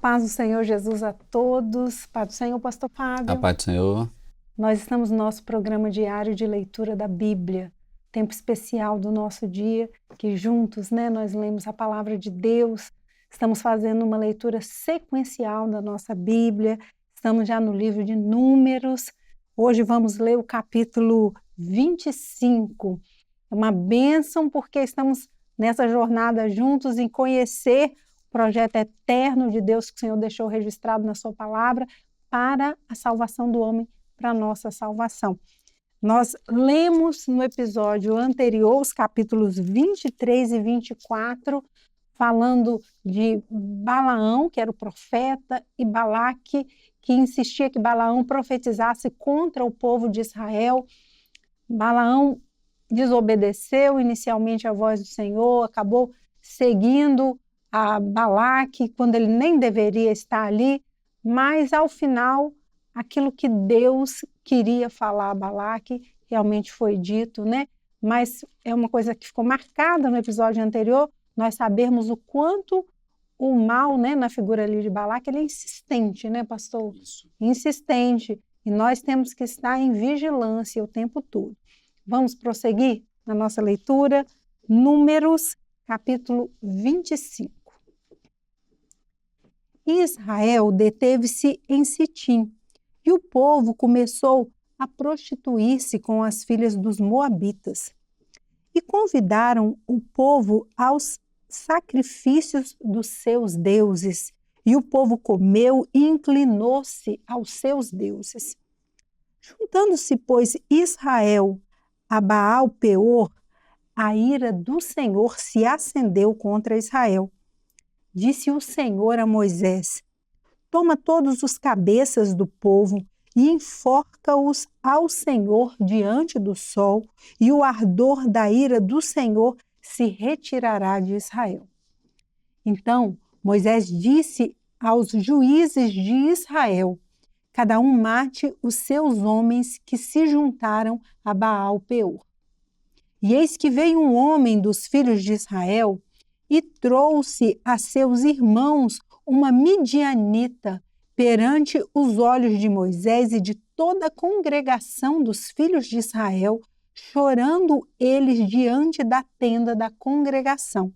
paz do Senhor Jesus a todos. Paz do Senhor, pastor Fábio. A paz do Senhor. Nós estamos no nosso programa diário de leitura da Bíblia, tempo especial do nosso dia, que juntos, nós lemos a palavra de Deus, estamos fazendo uma leitura sequencial da nossa Bíblia, estamos já no livro de Números, hoje vamos ler o capítulo 25. É uma bênção porque estamos nessa jornada juntos em conhecer o projeto eterno de Deus que o Senhor deixou registrado na sua palavra para a salvação do homem, para a nossa salvação. Nós lemos no episódio anterior os capítulos 23 e 24, falando de Balaão, que era o profeta, e Balaque, que insistia que Balaão profetizasse contra o povo de Israel. Balaão desobedeceu inicialmente a voz do Senhor, acabou seguindo a Balaque quando ele nem deveria estar ali, mas ao final aquilo que Deus queria falar a Balaque realmente foi dito, Mas é uma coisa que ficou marcada no episódio anterior, nós sabermos o quanto o mal, na figura ali de Balaque, ele é insistente, pastor? Isso. Insistente. E nós temos que estar em vigilância o tempo todo. Vamos prosseguir na nossa leitura, Números, capítulo 25. Israel deteve-se em Sitim, e o povo começou a prostituir-se com as filhas dos moabitas. E convidaram o povo aos sacrifícios dos seus deuses, e o povo comeu e inclinou-se aos seus deuses. Juntando-se, pois, Israel a Baal-Peor, a ira do Senhor se acendeu contra Israel. Disse o Senhor a Moisés: toma todos os cabeças do povo e enforca-os ao Senhor diante do sol, e o ardor da ira do Senhor se retirará de Israel. Então Moisés disse aos juízes de Israel: cada um mate os seus homens que se juntaram a Baal-Peor. E eis que veio um homem dos filhos de Israel e trouxe a seus irmãos uma midianita perante os olhos de Moisés e de toda a congregação dos filhos de Israel, chorando eles diante da tenda da congregação.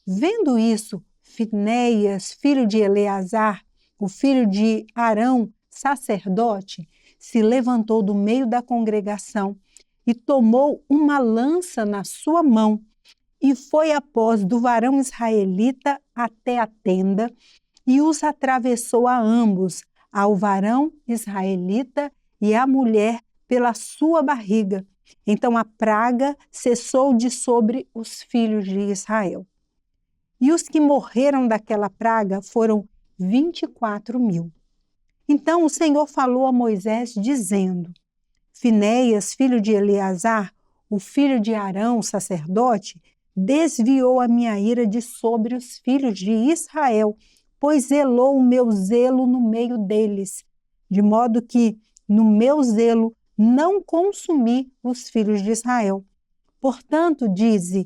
Vendo isso, Finéias, filho de Eleazar, o filho de Arão, sacerdote, se levantou do meio da congregação e tomou uma lança na sua mão e foi após do varão israelita até a tenda e os atravessou a ambos, ao varão israelita e à mulher pela sua barriga. Então a praga cessou de sobre os filhos de Israel. E os que morreram daquela praga foram 24.000. Então o Senhor falou a Moisés, dizendo: Finéias, filho de Eleazar, o filho de Arão, sacerdote, desviou a minha ira de sobre os filhos de Israel, pois zelou o meu zelo no meio deles, de modo que, no meu zelo, não consumi os filhos de Israel. Portanto, dize: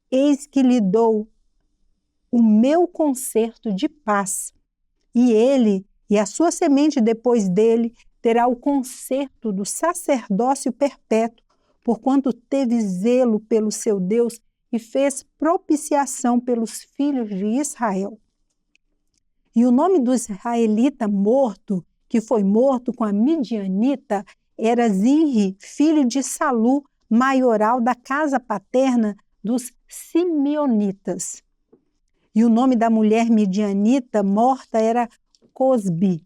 eis que lhe dou o meu concerto de paz, e ele e a sua semente depois dele terá o concerto do sacerdócio perpétuo, porquanto teve zelo pelo seu Deus e fez propiciação pelos filhos de Israel. E o nome do israelita morto, que foi morto com a midianita, era Zinri, filho de Salu, maioral da casa paterna dos simeonitas. E o nome da mulher midianita morta era Cosbi,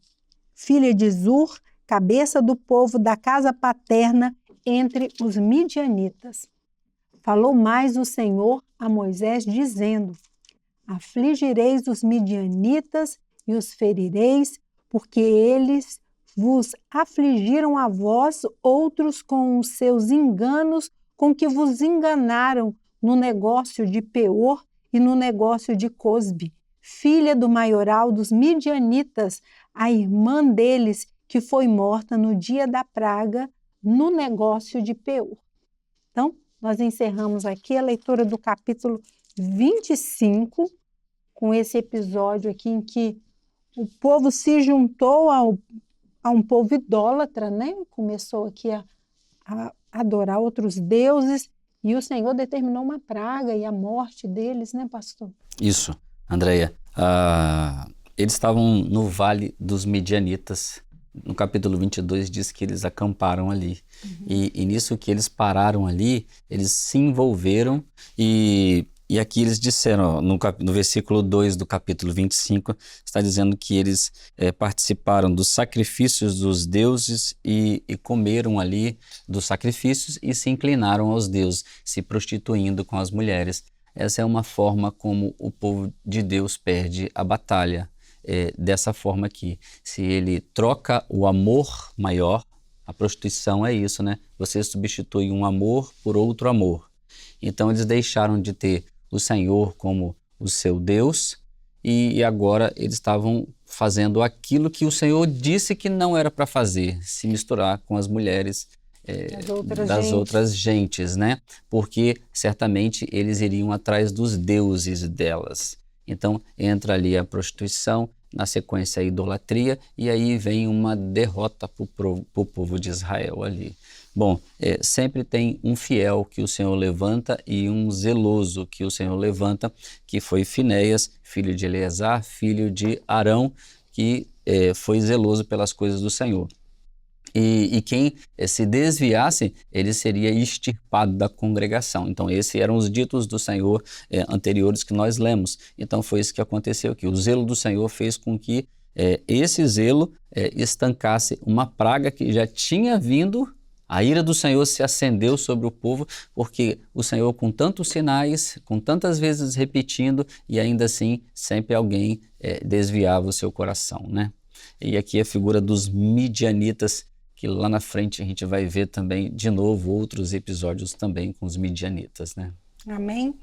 filha de Zur, cabeça do povo da casa paterna entre os midianitas. Falou mais o Senhor a Moisés, dizendo: afligireis os midianitas e os ferireis, porque eles vos afligiram a vós outros com os seus enganos, com que vos enganaram no negócio de Peor e no negócio de Cosbi, filha do maioral dos midianitas, a irmã deles, que foi morta no dia da praga, no negócio de Peor. Então, nós encerramos aqui a leitura do capítulo 25, com esse episódio aqui em que o povo se juntou a um povo idólatra, né? Começou aqui a adorar outros deuses, e o Senhor determinou uma praga e a morte deles, né, pastor? Isso, Andréia. Eles estavam no Vale dos Midianitas. No capítulo 22 diz que eles acamparam ali. E nisso que eles pararam ali, eles se envolveram e aqui eles disseram, ó, no versículo 2 do capítulo 25, está dizendo que eles participaram dos sacrifícios dos deuses e comeram ali dos sacrifícios e se inclinaram aos deuses, se prostituindo com as mulheres. Essa é uma forma como o povo de Deus perde a batalha. Dessa forma aqui, se ele troca o amor maior, a prostituição é isso, né? Você substitui um amor por outro amor. Então eles deixaram de ter o Senhor como o seu Deus e agora eles estavam fazendo aquilo que o Senhor disse que não era para fazer, se misturar com as mulheres das outras gentes, né? Porque certamente eles iriam atrás dos deuses delas. Então entra ali a prostituição, na sequência a idolatria, e aí vem uma derrota para o povo de Israel ali. Bom, sempre tem um fiel que o Senhor levanta e um zeloso que o Senhor levanta, que foi Finéias, filho de Eleazar, filho de Arão, que foi zeloso pelas coisas do Senhor. E quem se desviasse, ele seria extirpado da congregação. Então, esses eram os ditos do Senhor anteriores que nós lemos. Então, foi isso que aconteceu aqui. O zelo do Senhor fez com que esse zelo estancasse uma praga que já tinha vindo. A ira do Senhor se acendeu sobre o povo, porque o Senhor, com tantos sinais, com tantas vezes repetindo, e ainda assim, sempre alguém desviava o seu coração, né? E aqui a figura dos midianitas, que lá na frente a gente vai ver também, de novo, outros episódios também com os midianitas, né? Amém?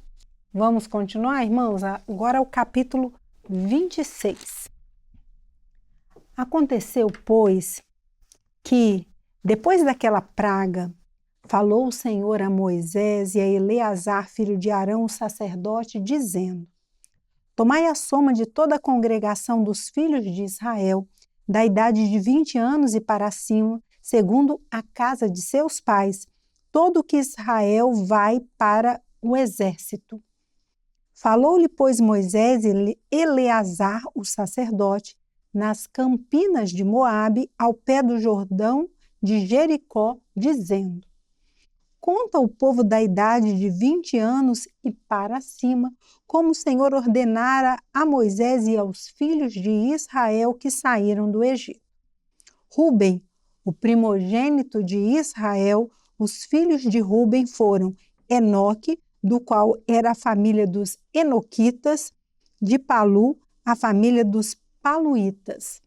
Vamos continuar, irmãos? Agora é o capítulo 26. Aconteceu, pois, que, depois daquela praga, falou o Senhor a Moisés e a Eleazar, filho de Arão, o sacerdote, dizendo: Tomai a soma de toda a congregação dos filhos de Israel, da idade de 20 anos e para cima, segundo a casa de seus pais, todo que Israel vai para o exército. Falou-lhe, pois, Moisés e Eleazar, o sacerdote, nas campinas de Moabe, ao pé do Jordão de Jericó, dizendo: Conta o povo da idade de 20 anos e para cima, como o Senhor ordenara a Moisés e aos filhos de Israel que saíram do Egito. Rúben, o primogênito de Israel, os filhos de Rúben foram Enoque, do qual era a família dos Enoquitas, de Palu, a família dos Paluítas,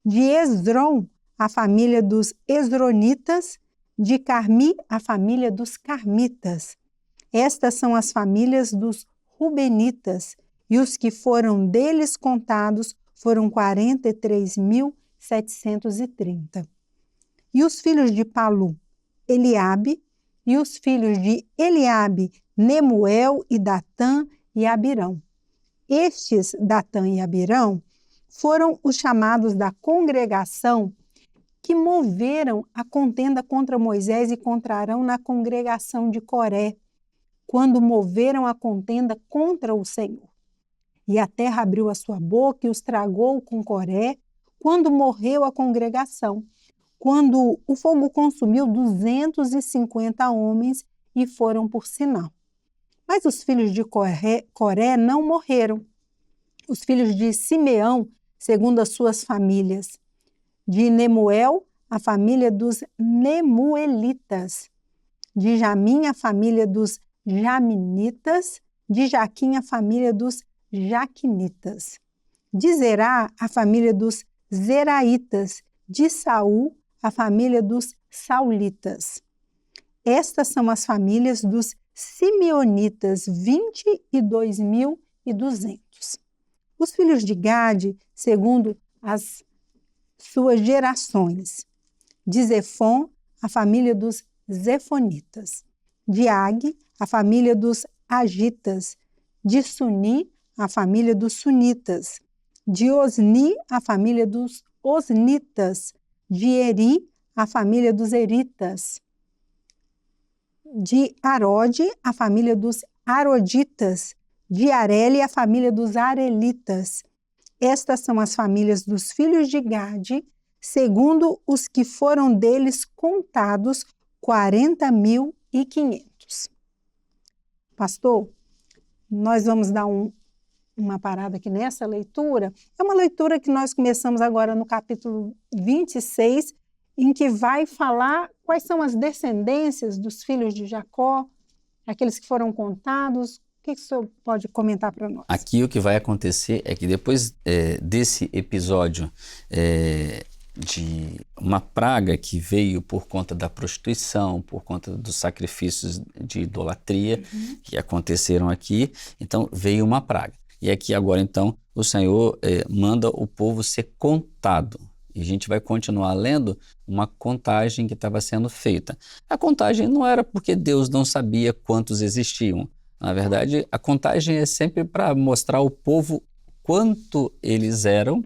de Esrom, a família dos Esronitas, de Carmi, a família dos Carmitas. Estas são as famílias dos Rubenitas, e os que foram deles contados foram 43.730. E os filhos de Palu, Eliabe, e os filhos de Eliabe, Nemuel e Datã e Abirão. Estes, Datã e Abirão, foram os chamados da congregação que moveram a contenda contra Moisés e contra Arão na congregação de Coré, quando moveram a contenda contra o Senhor. E a terra abriu a sua boca e os tragou com Coré, quando morreu a congregação, quando o fogo consumiu 250 homens e foram por sinal. Mas os filhos de Coré não morreram. Os filhos de Simeão, segundo as suas famílias, de Nemuel, a família dos Nemuelitas, de Jamim, a família dos Jaminitas, de Jaquim, a família dos Jaquinitas, de Zerá, a família dos Zeraitas, de Saul, a família dos Saulitas. Estas são as famílias dos Simeonitas, 22.200. Os filhos de Gade, segundo as suas gerações, de Zefon, a família dos Zefonitas, de Ag, a família dos Agitas, de Suni, a família dos Sunitas, De Osni, a família dos Osnitas. De Eri, a família dos Eritas. De Arode, a família dos Aroditas. De Areli, a família dos Arelitas. Estas são as famílias dos filhos de Gade, segundo os que foram deles contados, 40.500. Pastor, nós vamos dar uma parada aqui nessa leitura. É uma leitura que nós começamos agora no capítulo 26, em que vai falar quais são as descendências dos filhos de Jacó, aqueles que foram contados. O que o senhor pode comentar para nós? Aqui o que vai acontecer é que depois desse episódio de uma praga que veio por conta da prostituição, por conta dos sacrifícios de idolatria que aconteceram aqui, então veio uma praga. E aqui agora então o Senhor manda o povo ser contado. E a gente vai continuar lendo uma contagem que estava sendo feita. A contagem não era porque Deus não sabia quantos existiam. Na verdade, a contagem é sempre para mostrar ao povo quanto eles eram,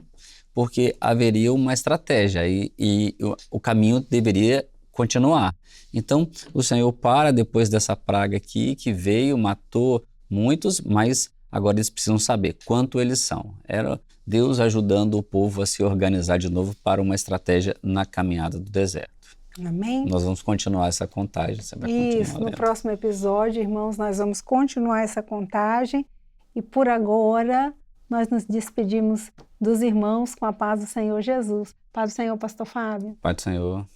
porque haveria uma estratégia e o caminho deveria continuar. Então, o Senhor para depois dessa praga aqui, que veio, matou muitos, mas agora eles precisam saber quanto eles são. Era Deus ajudando o povo a se organizar de novo para uma estratégia na caminhada do deserto. Amém? Nós vamos continuar essa contagem. Você vai Isso, no próximo episódio, irmãos, nós vamos continuar essa contagem. E por agora, nós nos despedimos dos irmãos com a paz do Senhor Jesus. Paz do Senhor, pastor Fábio. Paz do Senhor.